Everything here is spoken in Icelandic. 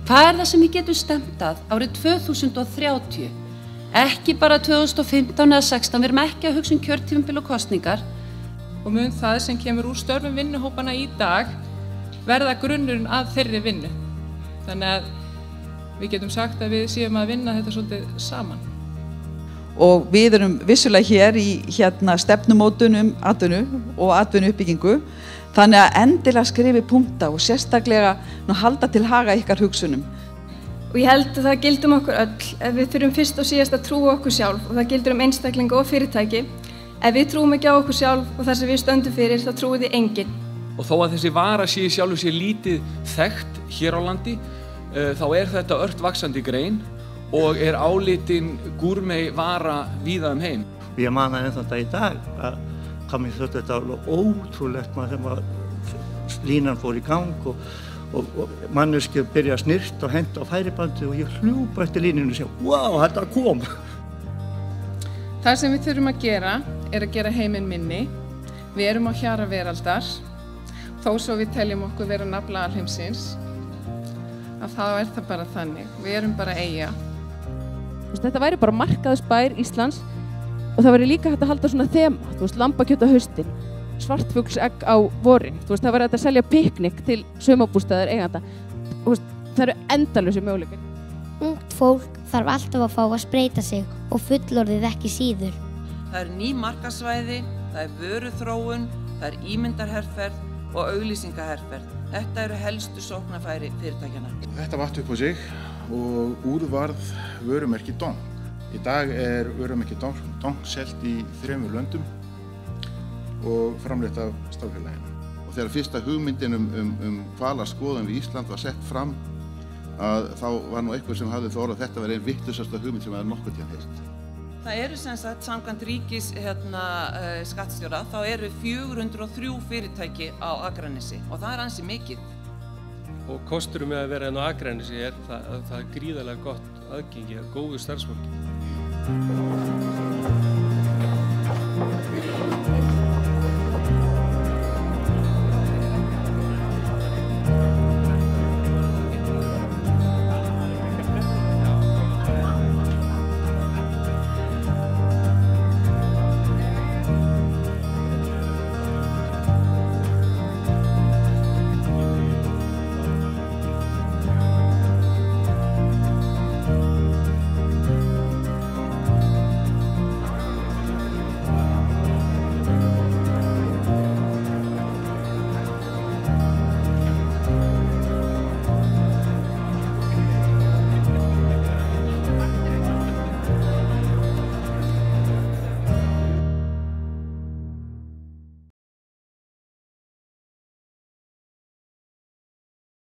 Hvað það sem við getum stefnt að árið 2030? Ekki bara 2015 eða 16, við erum ekki að hugsa kjörtímabil og kosningar. Og mun það sem kemur úr störfum vinnuhópana í dag verða grunnurinn að þeirri vinnu. Þannig að við getum sagt að við séum að vinna þetta svolítið saman. Og við erum vissulega hér í stefnumótun atvinnu og atvinnuuppbyggingu. Þannig að endilega skrifi punkta og sérstaklega halda til haga ykkar hugsunum. Og ég held að það gildi okkur öll ef við þurfum fyrst og síðast að trúa okkur sjálf og það gildir einstaklinga og fyrirtæki. Ef við trúum ekki á okkur sjálf og það sem við stöndum fyrir þá trúi því enginn. Og þó að þessi vara sé sjálfur sé lítið þekkt hér á landi, þá þetta ört vaxandi grein og álitin gúrmei vara víða heim. Ég man ennþá þetta í dag að hvað mér þótti þetta alveg ótrúlegt þegar línan fór í gang og manneskja byrja að snirta og henda á færibandi og ég hljúpa eftir líninu og segja wow, þetta kom! Það sem við þurfum að gera að gera heiminn minni. Við erum á hjara veraldar, þó svo við teljum okkur vera nafla alheimsins, að þá það bara þannig. Við erum bara eyja. Þetta væri bara markaðsbær Íslands og það væri líka hægt að halda svona þema, lambakjöt á haustin, svartfuglsegg á vorin, það væri hægt að selja piknik til sumarbústaðar eiganda. Það eru endalausi möguleikar. Ungt fólk þarf alltaf að fá að spreyta sig og fullorðið ekki síður. Það ný markaðssvæði, það vöruþróun, það ímyndarherferð og auglýsingaherferð. Þetta eru helstu sóknarfæri fyrirtækjanna. Þetta vatt upp á sig og úr varð vörumerki Dong. Í dag vörumerki Dong selt í 3 löndum og framleitt af stálfélaginu. Og þegar fyrsta hugmyndin hvalaskoðun við Ísland var sett fram, þá var einhver sem hafði þorað að þetta var ein vitlausasta hugmynd sem nokkurn tímann heyrt. Það sem sagt samkvæmt ríkis skattstjóra, þá 403 fyrirtæki á Akranesi og það ansi mikið. Og kosturum með að vera á Akranesi að það gríðarlega gott aðgengi að góðu starfsfólki.